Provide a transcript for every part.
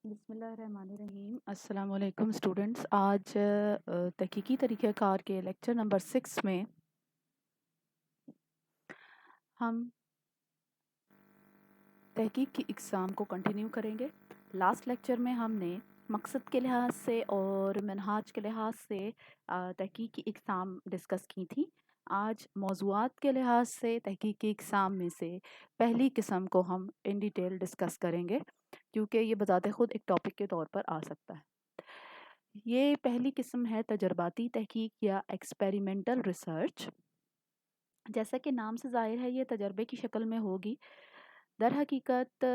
बिस्मिल्लाहिर्रहमानिर्रहीम। अस्सलाम वालेकुम स्टूडेंट्स। आज तहकीकी तरीक़े कार के लेक्चर नंबर 6 में हम तहकीक की इक़साम को कंटिन्यू करेंगे। लास्ट लेक्चर में हमने मकसद के लिहाज से और मनहाज के लिहाज से तहकीक की इक़साम डिस्कस की थी। आज मौज़ूआत के लिहाज से तहकीक की इक़साम में से पहली किस्म को हम इन डिटेल डिस्कस करेंगे, क्योंकि ये बज़ाते ख़ुद एक टॉपिक के तौर पर आ सकता है। ये पहली किस्म है तजर्बाती तहकीक या एक्सपेरिमेंटल रिसर्च। जैसा कि नाम से ज़ाहिर है, ये तजर्बे की शक्ल में होगी। दर हकीकत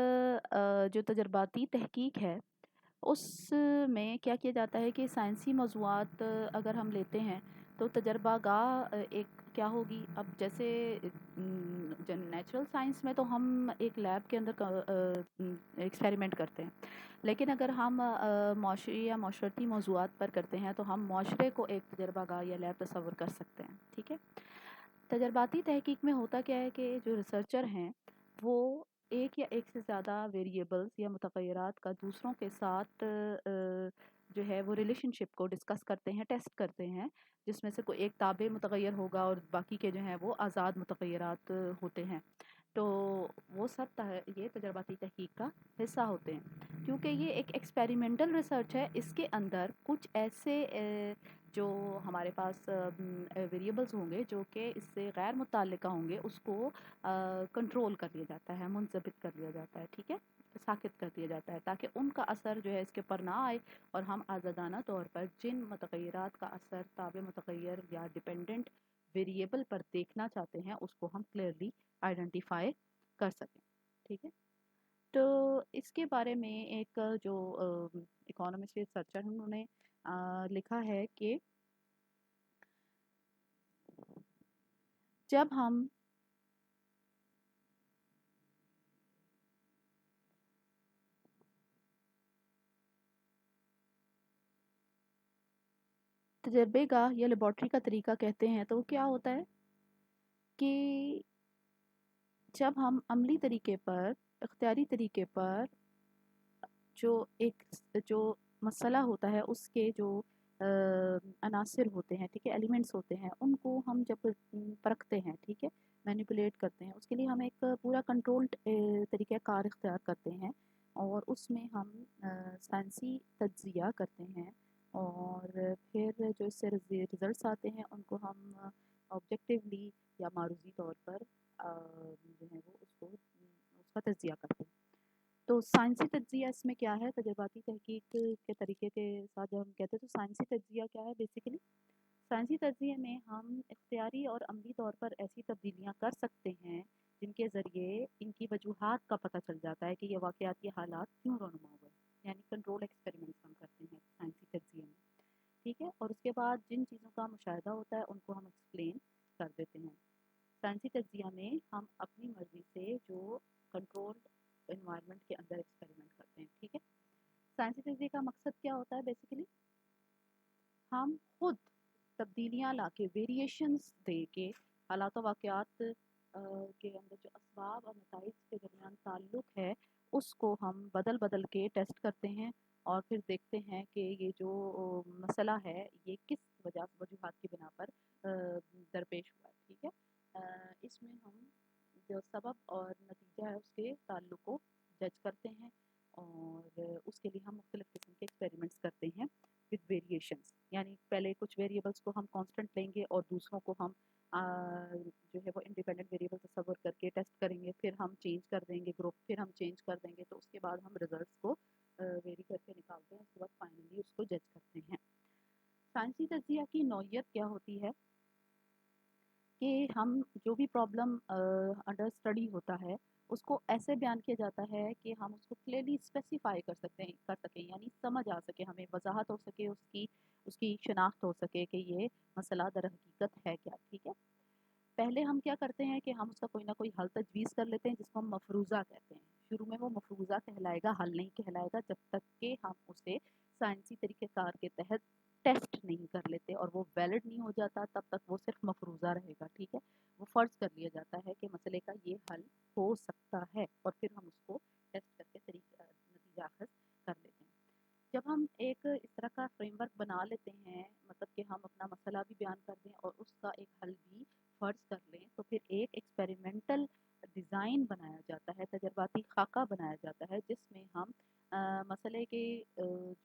जो तजर्बाती तहकीक है उसमें क्या किया जाता है कि साइंसी मौज़ूआत अगर हम लेते हैं तो तजर्बा गाह एक क्या होगी। अब जैसे नेचुरल साइंस में तो हम एक लैब के अंदर एक्सपेरिमेंट करते हैं, लेकिन अगर हम माशरी या माशरती मौज़ूआत पर करते हैं तो हम माशरे को एक तजर्बा गाह या लैब तस्वर कर सकते हैं। ठीक है। तजर्बाती तहकीक में होता क्या है कि जो रिसर्चर हैं वो एक या एक से ज़्यादा वेरिएबल्स या मुतग़य्यरात का दूसरों के साथ जो है वो रिलेशनशिप को डिस्कस करते हैं, टेस्ट करते हैं, जिसमें से कोई एक ताबे मुतग़य्यर होगा और बाकी के जो हैं वो आज़ाद मुतग़य्यरात होते हैं। तो वो सब ये तजर्बाती तहकीक का हिस्सा होते हैं। क्योंकि ये एक एक्सपेरिमेंटल रिसर्च है, इसके अंदर कुछ ऐसे जो हमारे पास वेरिएबल्स होंगे जो कि इससे गैर मुताल्लिका होंगे, उसको कंट्रोल कर लिया जाता है, मुंज़बित कर लिया जाता है। ठीक है, साकित कर दिया जाता है, ताकि उनका असर जो है इसके ऊपर ना आए और हम आज़ादाना तौर पर जिन मुतग़य्यरात का असर ताबे मुतग़य्यर या डिपेंडेंट वेरिएबल पर देखना चाहते हैं उसको हम क्लियरली आइडेंटिफाई कर सकें। ठीक है। तो इसके बारे में एक जो इकोनॉमिस्ट रिसर्चर हैं उन्होंने लिखा है कि जब हम तजर्बेगाह या लेबॉर्ट्री का तरीका कहते हैं, तो क्या होता है कि जब हम अमली तरीके पर, इख्तियारी तरीके पर जो एक जो मसला होता है उसके जो अनासिर होते हैं, ठीक है, एलिमेंट्स होते हैं, उनको हम जब परखते हैं, ठीक है, मैनिपुलेट करते हैं, उसके लिए हम एक पूरा कंट्रोल्ड तरीक़ा कार इख्तियार करते हैं और उसमें हम साइंसी तज्ज़िया करते हैं और फिर जो इससे रिज़ल्ट्स आते हैं उनको हम ऑब्जेक्टिवली या मारूज़ी तौर पर जो है वो उसका तज्ज़िया करते हैं। तो साइंसी तज्ज़िया इसमें क्या है, तजर्बाती तहकीक के तरीके के साथ जब हम कहते हैं तो साइंसी तज्ज़िया क्या है बेसिकली। साइंसी तज्ज़िये में हम इख्तियारी और अमली तौर पर ऐसी तब्दीलियाँ कर सकते हैं जिनके ज़रिए इनकी वजूहात का पता चल जाता है कि ये वाक़याती हालात क्यों रोनुमा हुए, यानी कंट्रोल एक्सपेरिमेंट्स हम करते हैं साइंसी तज्ज़िये में। ठीक है। और उसके बाद जिन चीज़ों का मुशाहिदा होता है उनको हम एक्सप्लेन कर देते हैं। साइंसी तज्ज़िया में हम अपनी मर्ज़ी से जो कंट्रोल्ड एनवायरनमेंट के अंदर एक्सपेरिमेंट करते हैं। ठीक है। साइंसी तज्ज़िये का मकसद क्या होता है बेसिकली, हम खुद तब्दीलियाँ लाके वेरिएशंस दे के हालात वाक़यात के अंदर जो असबाब और नताइज के दरमियान ताल्लुक़ है उसको हम बदल बदल के टेस्ट करते हैं और फिर देखते हैं कि ये जो मसला है ये किस वजूहात की बिना पर दरपेश हुआ है। ठीक है। इसमें हम जो सबब और नतीजा है उसके ताल्लुक़ को जज करते हैं और उसके लिए हम मुख्तलिफ़ किस्म के एक्सपेरिमेंट्स करते हैं विद वेरिएशंस। यानी पहले कुछ वेरिएबल्स को हम कांस्टेंट लेंगे और दूसरों को हम जो है वो इंडिपेंडेंट वेरिएबल तस्वर करके टेस्ट करेंगे, फिर हम चेंज कर देंगे ग्रुप, फिर हम चेंज कर देंगे, तो उसके बाद हम रिजल्ट्स को वेरी करके निकालते हैं, उसके बाद फाइनली उसको जज करते हैं। साइंसी तज्ज़िया की नौइयत क्या होती है कि हम जो भी प्रॉब्लम अंडर स्टडी होता है उसको ऐसे बयान किया जाता है कि हम उसको क्लियरली स्पेसिफाई कर सकें, यानी समझ आ सके, हमें वजाहत हो सके, उसकी उसकी शनाख्त हो सके कि ये मसला दर हकीकत है क्या। ठीक है। पहले हम क्या करते हैं कि हम उसका कोई ना कोई हल तजवीज़ कर लेते हैं जिसको हम मफरूज़ा कहते हैं। शुरू में वो मफरूज़ा कहलाएगा, हल नहीं कहलाएगा, जब तक कि हम उसे साइंसी तरीक़ेकार के तहत टेस्ट नहीं कर लेते और वो वैलिड नहीं हो जाता, तब तक वो सिर्फ मफरूज़ा रहेगा। ठीक है। वो फ़र्ज़ कर लिया जाता है कि मसले का ये हल हो सकता है और फिर हम उसको टेस्ट करके नतीजा अख़ज़ कर लेते हैं। جب ہم ایک اس طرح کا فریم ورک بنا لیتے ہیں، مطلب کہ ہم اپنا مسئلہ بھی بیان کر دیں اور اس کا ایک حل بھی فرض کر لیں، تو پھر ایک ایکسپیریمنٹل ڈیزائن بنایا جاتا ہے، تجرباتی خاکہ بنایا جاتا ہے، جس میں ہم مسئلے کے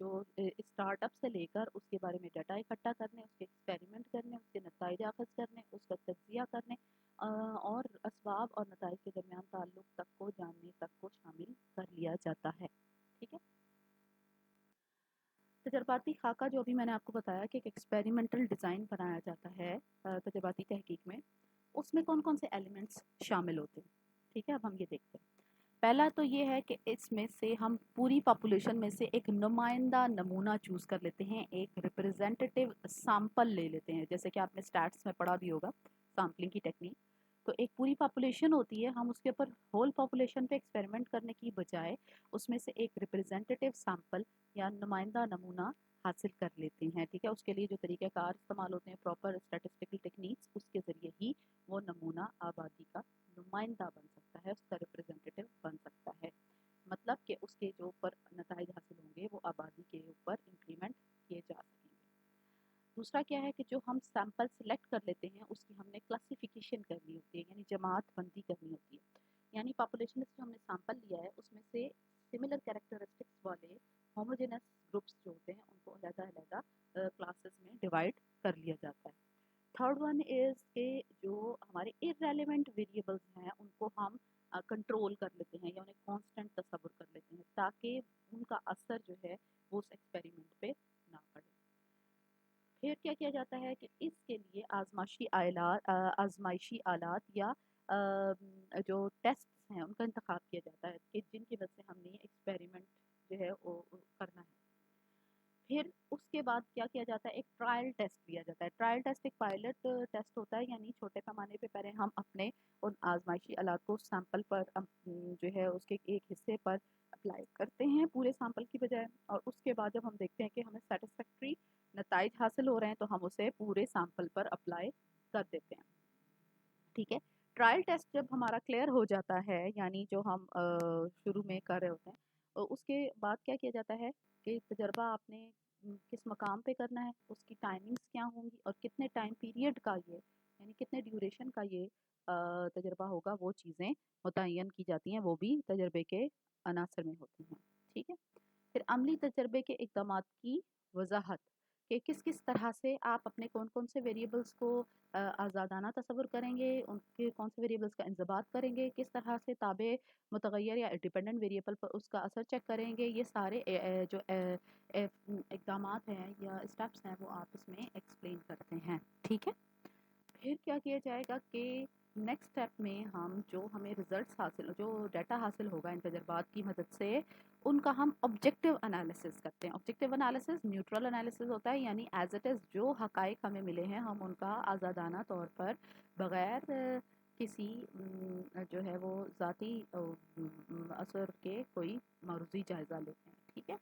جو اسٹارٹ اپ سے لے کر اس کے بارے میں ڈیٹا اکٹھا کرنے، اس کے ایکسپیریمنٹ کرنے، اس کے نتائج اخذ کرنے، اس کا تجزیہ کرنے اور اسباب اور نتائج کے درمیان تعلق تک کو جاننے تک کو شامل کر لیا جاتا ہے. ٹھیک ہے. تجرباتی خاکہ جو ابھی میں نے آپ کو بتایا کہ ایک ایکسپیریمنٹل ڈیزائن بنایا جاتا ہے تجرباتی تحقیق میں، اس میں کون کون سے ایلیمنٹس شامل ہوتے ہیں. ٹھیک ہے. اب ہم یہ دیکھتے ہیں. پہلا تو یہ ہے کہ اس میں سے ہم پوری پاپولیشن میں سے ایک نمائندہ نمونہ چوز کر لیتے ہیں، ایک ریپرزینٹیو سیمپل لے لیتے ہیں، جیسے کہ آپ نے سٹیٹس میں پڑھا بھی ہوگا سیمپلنگ کی ٹیکنیک. تو ایک پوری پاپولیشن ہوتی ہے، ہم اس کے اوپر ہول پاپولیشن پہ ایکسپیریمنٹ کرنے کی بجائے اس میں سے ایک ریپرزینٹیو سیمپل یا نمائندہ نمونہ حاصل کر لیتے ہیں. ٹھیک ہے. اس کے لیے جو طریقہ کار استعمال ہوتے ہیں پراپر اسٹیٹسٹیکل ٹیکنیکس، اس کے ذریعے ہی وہ نمونہ آبادی کا نمائندہ بن سکتا ہے، اس کا ریپرزینٹیو بن سکتا ہے. مطلب کہ اس کے جو اوپر نتائج حاصل ہوں گے وہ آبادی کے اوپر امپلیمنٹ کیے جا سکیں گے. دوسرا کیا ہے کہ جو ہم سیمپل سلیکٹ کر لیتے ہیں اس کی ہم نے کلاسیفیکیشن کرنی ہوتی ہے، یعنی جماعت بندی کرنی ہوتی ہے. یعنی پاپولیشن سے جو ہم نے سیمپل لیا ہے اس میں سے سملر کیریکٹرسٹکس والے ہوموجینس گروپس جو ہوتے ہیں ان کو علیحدہ علیحدہ کلاسز میں ڈیوائڈ کر لیا جاتا ہے. تھرڈ ون از کہ جو ہمارے ارریلیونٹ ویریبلس ہیں ان کو ہم کنٹرول کر لیتے ہیں یا انہیں کانسٹنٹ تصور کر لیتے ہیں تاکہ ان کا اثر جو ہے وہ اس ایکسپیریمنٹ پہ نہ پڑے. پھر کیا کیا جاتا ہے کہ اس کے لیے آزمائشی آلات یا جو ٹیسٹ ہیں ان کا انتخاب کیا جاتا ہے کہ جن کی وجہ سے ہم نے ایکسپیریمنٹ جو ہے وہ کرنا ہے. پھر اس کے بعد کیا کیا جاتا ہے، ایک ٹرائل ٹیسٹ لیا جاتا ہے. ٹرائل ٹیسٹ ایک پائلٹ ٹیسٹ ہوتا ہے، یعنی چھوٹے پیمانے پہ پہلے ہم اپنے ان آزمائشی آلات کو سیمپل پر جو ہے اس کے ایک حصے پر اپلائی کرتے ہیں پورے سیمپل کی بجائے، اور اس کے بعد جب ہم دیکھتے ہیں کہ ہمیں سیٹسفیکٹری نتائج حاصل ہو رہے ہیں تو ہم اسے پورے سیمپل پر اپلائی کر دیتے ہیں. ٹھیک ہے. ٹرائل ٹیسٹ جب ہمارا کلیئر ہو جاتا ہے، یعنی جو ہم شروع میں کر رہے ہوتے ہیں، اس کے بعد کیا کیا جاتا ہے کہ تجربہ آپ نے کس مقام پہ کرنا ہے، اس کی ٹائمنگز کیا ہوں گی اور کتنے ٹائم پیریڈ کا یہ یعنی کتنے ڈیوریشن کا یہ تجربہ ہوگا، وہ چیزیں متعین کی جاتی ہیں، وہ بھی تجربے کے عناصر میں ہوتی ہیں. ٹھیک ہے. پھر عملی تجربے کے اقدامات کی وضاحت کہ کس کس طرح سے آپ اپنے کون کون سے ویریبلس کو آزادانہ تصور کریں گے، ان کے کون سے ویریبلس کا انضباط کریں گے، کس طرح سے تابع متغیر یا ڈیپینڈنٹ ویریبل پر اس کا اثر چیک کریں گے. یہ سارے جو اقدامات ہیں یا اسٹیپس ہیں وہ آپ اس میں ایکسپلین کرتے ہیں. ٹھیک ہے. پھر کیا کیا جائے گا کہ نیکسٹ اسٹیپ میں ہم جو ہمیں ریزلٹس جو ڈیٹا حاصل ہوگا ان تجربات کی مدد سے ان کا ہم آبجیکٹیو انالیسس کرتے ہیں. آبجیکٹیو انالیسس نیوٹرل انالیسس ہوتا ہے، یعنی ایز اٹ از جو حقائق ہمیں ملے ہیں ہم ان کا آزادانہ طور پر بغیر کسی جو ہے وہ ذاتی اثر کے کوئی معروضی جائزہ لیتے ہیں. ٹھیک ہے.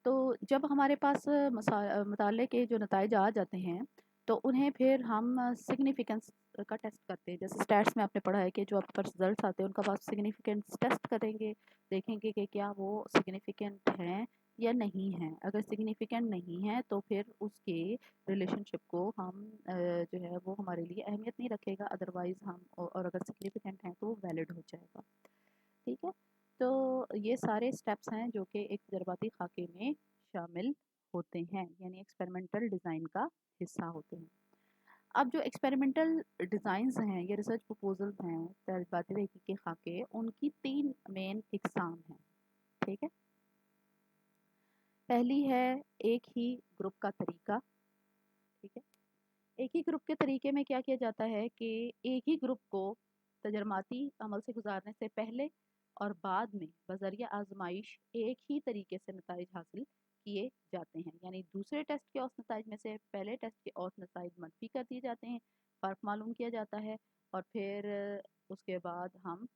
تو جب ہمارے پاس مطالعے کے جو نتائج آ جاتے ہیں تو انہیں پھر ہم سگنیفیکنس کا ٹیسٹ کرتے ہیں. جیسے اسٹیٹس میں آپ نے پڑھا ہے کہ جو آپ کے پاس رزلٹس آتے ہیں ان کا پاس سگنیفیکنس ٹیسٹ کریں گے، دیکھیں گے کہ کیا وہ سگنیفیکنٹ ہیں یا نہیں ہیں. اگر سگنیفیکنٹ نہیں ہے تو پھر اس کے ریلیشن شپ کو ہم جو ہے وہ ہمارے لیے اہمیت نہیں رکھے گا، ادروائز ہم اور اگر سگنیفیکنٹ ہیں تو وہ ویلڈ ہو جائے گا. ٹھیک ہے. تو یہ سارے سٹیپس ہیں جو کہ ایک تجرباتی خاکے میں شامل ہوتے ہیں، یعنی ایکسپیریمنٹل ڈیزائن کا حصہ ہوتے ہیں. اب جو ایکسپیریمنٹل ڈیزائنز ہیں یا ریسرچ پروپوزلز ہیں تجرباتی تحقیق کے خاکے، ان کی 3 مین اقسام ہیں. ٹھیک ہے. پہلی ہے ایک ہی گروپ کا طریقہ. ٹھیک ہے. ایک ہی گروپ کے طریقے میں کیا کیا جاتا ہے کہ ایک ہی گروپ کو تجرباتی عمل سے گزارنے سے پہلے اور بعد میں بذریعہ آزمائش ایک ہی طریقے سے نتائج حاصل کیے جاتے ہیں. یعنی دوسرے ٹیسٹ کے اوسط نتائج میں سے پہلے ٹیسٹ کے اوسط نتائج منفی کر دیے جاتے ہیں، فرق معلوم کیا جاتا ہے، اور پھر اس کے بعد ہم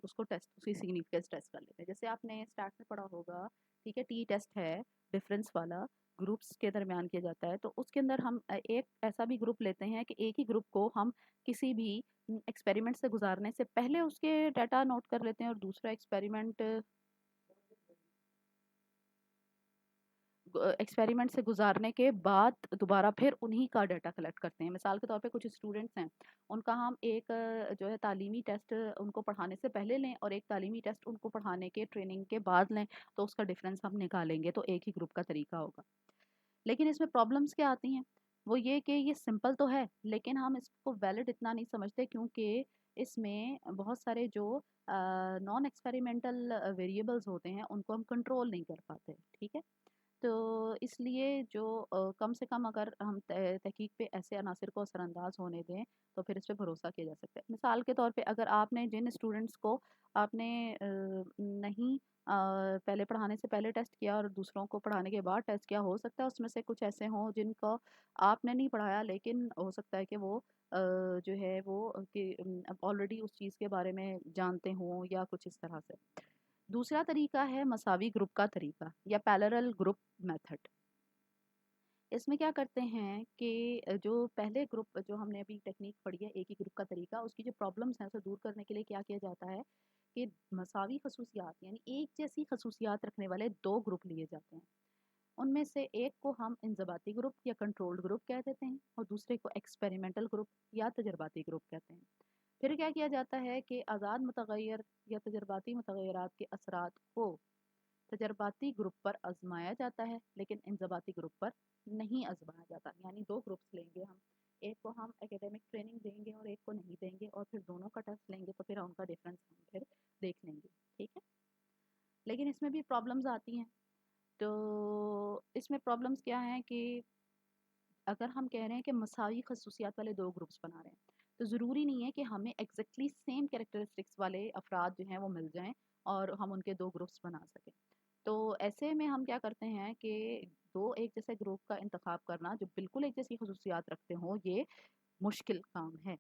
اس کو ٹیسٹ اس کی سگنیفیکنس ٹیسٹ کر لیتے ہیں. جیسے آپ نے اسٹارٹ میں پڑھا ہوگا، ٹھیک ہے، ٹی ٹیسٹ ہے ڈفرینس والا، گروپس کے درمیان کیا جاتا ہے. تو اس کے اندر ہم ایک ایسا بھی گروپ لیتے ہیں کہ ایک ہی گروپ کو ہم کسی بھی ایکسپیریمنٹ سے گزارنے سے پہلے اس کے ڈیٹا نوٹ کر لیتے ہیں، اور دوسرا ایکسپیریمنٹ एक्सपेरिमेंट से गुजारने के बाद दोबारा फिर उन्हीं का डाटा कलेक्ट करते हैं। मिसाल के तौर पे कुछ स्टूडेंट्स हैं, उनका हम एक जो है तालीमी टेस्ट उनको पढ़ाने से पहले लें और एक तालीमी टेस्ट उनको पढ़ाने के ट्रेनिंग के बाद लें, तो उसका डिफरेंस हम निकालेंगे, तो एक ही ग्रुप का तरीका होगा। लेकिन इसमें प्रॉब्लम्स क्या आती हैं? वो ये कि ये सिंपल तो है, लेकिन हम इसको वैलिड इतना नहीं समझते, क्योंकि इसमें बहुत सारे जो नॉन एक्सपेरिमेंटल वेरिएबल्स होते हैं, उनको हम कंट्रोल नहीं कर पाते, ठीक है? तो इसलिए जो कम से कम अगर हम तहकीक पे ऐसे अनासिर को असरअंदाज होने दें, तो फिर इस पे भरोसा किया जा सकता है। मिसाल के तौर पे अगर आपने जिन स्टूडेंट्स को आपने नहीं पहले पढ़ाने से पहले टेस्ट किया और दूसरों को पढ़ाने के बाद टेस्ट किया, हो सकता है उसमें से कुछ ऐसे हों जिनको आपने नहीं पढ़ाया, लेकिन हो सकता है कि वो जो है वो कि ऑलरेडी उस चीज़ के बारे में जानते हों या कुछ इस तरह से। दूसरा तरीका है मसावी ग्रुप का तरीका या पैरेलल ग्रुप मेथड। इसमें क्या करते हैं कि जो पहले ग्रुप जो हमने अभी टेक्निक पढ़ी है, एक ही ग्रुप का तरीका, उसकी जो प्रॉब्लम्स हैं उसे दूर करने के लिए क्या किया जाता है कि मसावी खसूसियात यानी एक जैसी खसूसियात रखने वाले दो ग्रुप लिए जाते हैं। उनमें से एक को हम इंज़बाती ग्रुप या कंट्रोल्ड ग्रुप कह देते हैं और दूसरे को एक्सपेरिमेंटल ग्रुप या तजर्बाती ग्रुप कहते हैं। फिर क्या किया जाता है कि आज़ाद मुतग़य्यर या तजर्बाती मुतग़य्यरात के असरात को तजर्बाती ग्रुप पर आजमाया जाता है, लेकिन इंज़बाती ग्रुप पर नहीं आजमाया जाता। यानी दो ग्रुप्स लेंगे हम, एक को हम एकेडमिक ट्रेनिंग देंगे और एक को नहीं देंगे, और फिर दोनों का टेस्ट लेंगे, तो फिर उनका डिफरेंस हम फिर देख लेंगे, ठीक है? लेकिन इसमें भी प्रॉब्लम्स आती हैं। तो इसमें प्रॉब्लम्स क्या हैं कि अगर हम कह रहे हैं कि मसावी खसूसियात वाले दो ग्रुप्स बना रहे हैं, तो ज़रूरी नहीं है कि हमें एग्जैक्टली सेम कैरेक्टरिस्टिक्स वाले अफराद जो हैं वो मिल जाएं और हम उनके दो ग्रुप्स बना सकें। तो ऐसे में हम क्या करते हैं कि दो एक जैसे ग्रुप का इंतखाब करना जो बिल्कुल एक जैसी खसूसियात रखते हों, ये मुश्किल काम है।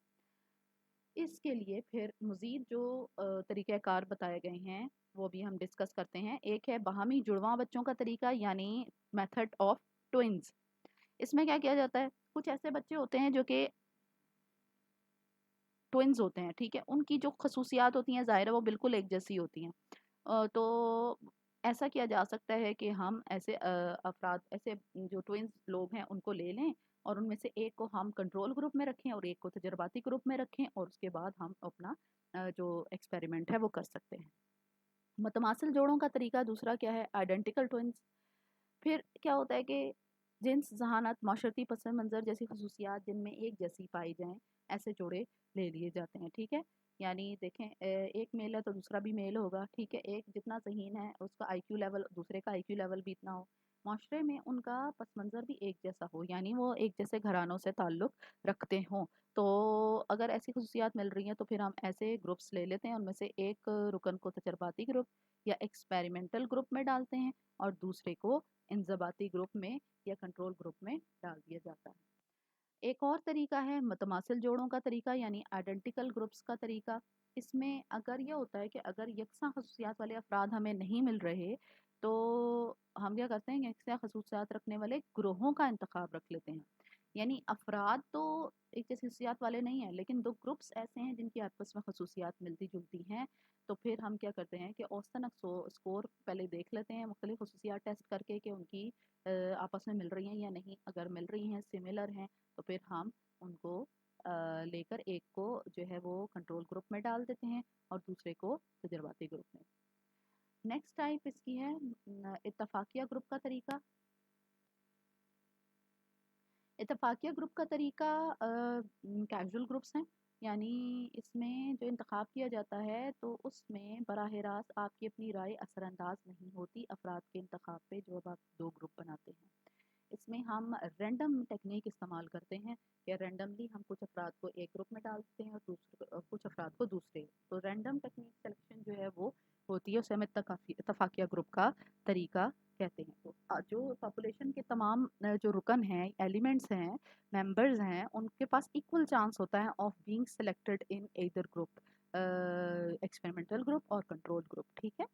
इसके लिए फिर मज़ीद जो तरीक़ाकार बताए गए हैं, वो भी हम डिस्कस करते हैं। एक है बाहमी जुड़वां बच्चों का तरीका, यानी मेथड ऑफ ट्विन्स। इसमें क्या किया जाता है, कुछ ऐसे बच्चे होते हैं जो कि ट्विन्स होते हैं, ठीक है? उनकी जो खसूसियात होती हैं ज़ाहिर है वो बिल्कुल एक जैसी होती हैं। तो ऐसा किया जा सकता है कि हम ऐसे अफराद, ऐसे जो ट्विन्स लोग हैं उनको ले लें और उनमें से एक को हम कंट्रोल ग्रुप में रखें और एक को तजर्बाती ग्रुप में रखें, और उसके बाद हम अपना जो एक्सपेरिमेंट है वो कर सकते हैं। मतमासिल जोड़ों का तरीका दूसरा क्या है, आइडेंटिकल ट्विन्स। फिर क्या होता है कि जिन्स, ज़हानत, माशरती पस मंज़र जैसी खसूसियात जिनमें एक जैसी पाई जाएँ, ऐसे जोड़े ले लिए जाते हैं, ठीक है? यानी देखें, एक मेल है तो दूसरा भी मेल होगा, ठीक है? एक जितना ज़हीन है उसका आईक्यू लेवल, दूसरे का आईक्यू लेवल भी इतना हो। माशरे में उनका पस मंज़र भी एक जैसा हो, यानी वो एक जैसे घरानों से ताल्लुक़ रखते हों। तो अगर ऐसी खसूसियात मिल रही हैं तो फिर हम ऐसे ग्रुप्स ले लेते हैं, उनमें से एक रुकन को तजर्बाती ग्रुप या एक्सपेरिमेंटल ग्रुप में डालते हैं और दूसरे को इंज़बाती ग्रुप में या कंट्रोल ग्रुप में डाल दिया जाता है। एक और तरीका है मुतमासिल जोड़ों का तरीका, यानी आइडेंटिकल ग्रुप्स का तरीका। इसमें अगर ये होता है कि अगर यकसा खसूसियात वाले अफराद हमें नहीं मिल रहे, तो हम क्या करते हैं, यकसा खसूसियात रखने वाले ग्रोहों का इंतखाब रख लेते हैं। यानी अफराद तो एक जैसी खसूसियात वाले नहीं हैं, लेकिन दो ग्रुप्स ऐसे हैं जिनकी आपस में खसूसियात मिलती जुलती हैं। तो फिर हम क्या करते हैं कि औसतन स्कोर पहले देख लेते हैं, मुख्तलिफ खसूसियात टेस्ट करके कि उनकी आपस में मिल रही हैं या नहीं। अगर मिल रही हैं, सिमिलर हैं, तो फिर हम उनको लेकर एक को जो है वो कंट्रोल ग्रुप में डाल देते हैं और दूसरे को तजर्बाती ग्रुप में। नेक्स्ट टाइप इसकी है इत्तफाकिया ग्रुप का तरीका। इत्तफाकिया ग्रुप का तरीका कैजुअल ग्रुप्स हैं, यानी इसमें जो इंतखाब किया जाता है तो उसमें बराह रास्त आपकी अपनी राय असरअंदाज नहीं होती अफराद के इंतखाब पे, जो अब आप दो ग्रुप बनाते हैं। इसमें हम रैंडम टेक्निक इस्तेमाल करते हैं कि रैंडमली हम कुछ अफराद को एक ग्रुप में डालते हैं और कुछ अफराद को दूसरे। तो रैंडम टेक्निक सिलेक्शन जो है वो होती है, उसे हम इत्तफाकिया ग्रुप का तरीका कहते हैं। तो जो पॉपुलेशन के तमाम जो रुकन हैं, एलिमेंट्स हैं, मेंबर्स हैं, उनके पास इक्वल चांस होता है of being selected in either group, experimental group और कंट्रोल ग्रुप, ठीक है?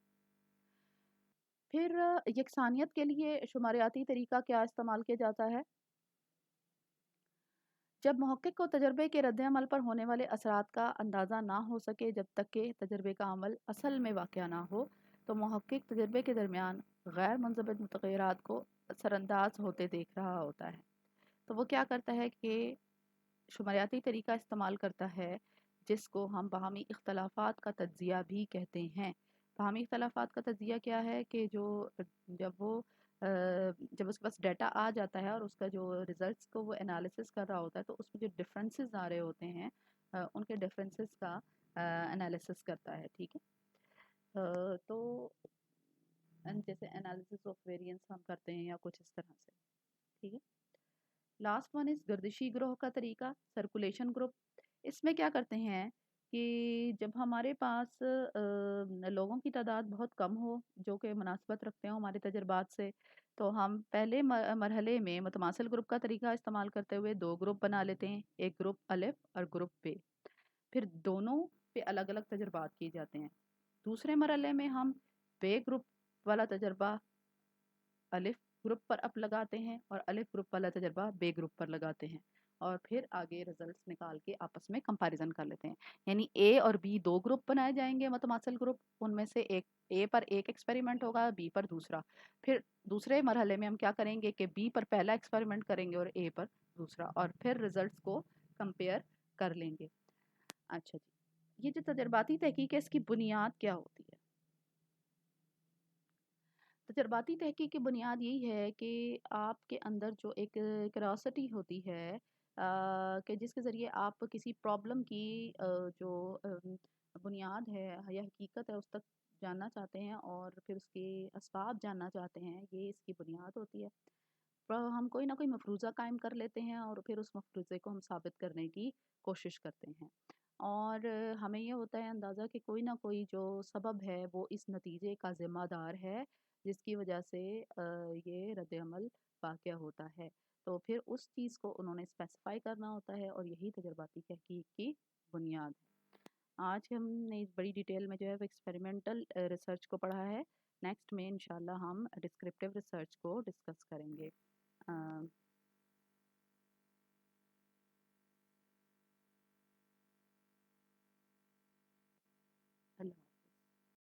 फिर यकसानियत के लिए शुमारियाती तरीका क्या इस्तेमाल किया जाता है? जब मुहक्किक को तजर्बे के रद्द-ए-अमल पर होने वाले असरात का अंदाज़ा ना हो सके जब तक कि तजर्बे का अमल असल में वाक़या ना हो, تو محقق تجربے کے درمیان غیر منضبط متغیرات کو اثر انداز ہوتے دیکھ رہا ہوتا ہے، تو وہ کیا کرتا ہے کہ شماریاتی طریقہ استعمال کرتا ہے، جس کو ہم باہمی اختلافات کا تجزیہ بھی کہتے ہیں۔ باہمی اختلافات کا تجزیہ کیا ہے کہ جب وہ جب اس کے پاس ڈیٹا آ جاتا ہے اور اس کا جو ریزلٹس کو وہ انالیسس کر رہا ہوتا ہے، تو اس میں جو ڈفرینسز آ رہے ہوتے ہیں ان کے ڈفرینسز کا انالیسس کرتا ہے، ٹھیک ہے۔ تو جیسے انالیسس آف ویریئنس ہم کرتے ہیں یا کچھ اس طرح سے، ٹھیک ہے۔ لاسٹ ون از گردشی گروہ کا طریقہ، سرکولیشن گروپ۔ اس میں کیا کرتے ہیں کہ جب ہمارے پاس لوگوں کی تعداد بہت کم ہو جو کہ مناسبت رکھتے ہوں ہمارے تجربات سے، تو ہم پہلے مرحلے میں متماثل گروپ کا طریقہ استعمال کرتے ہوئے دو گروپ بنا لیتے ہیں، ایک گروپ الف اور گروپ ب، پھر دونوں پہ الگ الگ تجربات کیے جاتے ہیں۔ دوسرے مرحلے میں ہم بے گروپ والا تجربہ الف گروپ پر اپ لگاتے ہیں اور الف گروپ والا تجربہ بے گروپ پر لگاتے ہیں، اور پھر آگے رزلٹس نکال کے آپس میں کمپیریزن کر لیتے ہیں۔ یعنی اے اور بی دو گروپ بنائے جائیں گے متماثل گروپ، ان میں سے ایک اے پر ایک ایکسپیریمنٹ ہوگا، بی پر دوسرا۔ پھر دوسرے مرحلے میں ہم کیا کریں گے کہ بی پر پہلا ایکسپیریمنٹ کریں گے اور اے پر دوسرا، اور پھر رزلٹس کو کمپیئر کر لیں گے۔ اچھا جی، یہ جو تجرباتی تحقیق ہے اس کی بنیاد کیا ہوتی ہے؟ تجرباتی تحقیق کی بنیاد یہی ہے کہ آپ کے اندر جو ایک کیوریوسٹی ہوتی ہے، کہ جس کے ذریعے آپ کسی پرابلم کی جو بنیاد ہے یا حقیقت ہے اس تک جاننا چاہتے ہیں اور پھر اس کے اسباب جاننا چاہتے ہیں، یہ اس کی بنیاد ہوتی ہے۔ ہم کوئی نہ کوئی مفروضہ قائم کر لیتے ہیں اور پھر اس مفروضے کو ہم ثابت کرنے کی کوشش کرتے ہیں، اور ہمیں یہ ہوتا ہے اندازہ کہ کوئی نہ کوئی جو سبب ہے وہ اس نتیجے کا ذمہ دار ہے جس کی وجہ سے یہ رد عمل واقع ہوتا ہے، تو پھر اس چیز کو انہوں نے اسپیسیفائی کرنا ہوتا ہے، اور یہی تجرباتی تحقیق کی بنیاد ہے۔ آج ہم نے اس بڑی ڈیٹیل میں جو ہے وہ ایکسپیریمنٹل ریسرچ کو پڑھا ہے، نیکسٹ میں انشاءاللہ ہم ڈسکرپٹیو ریسرچ کو ڈسکس کریں گے۔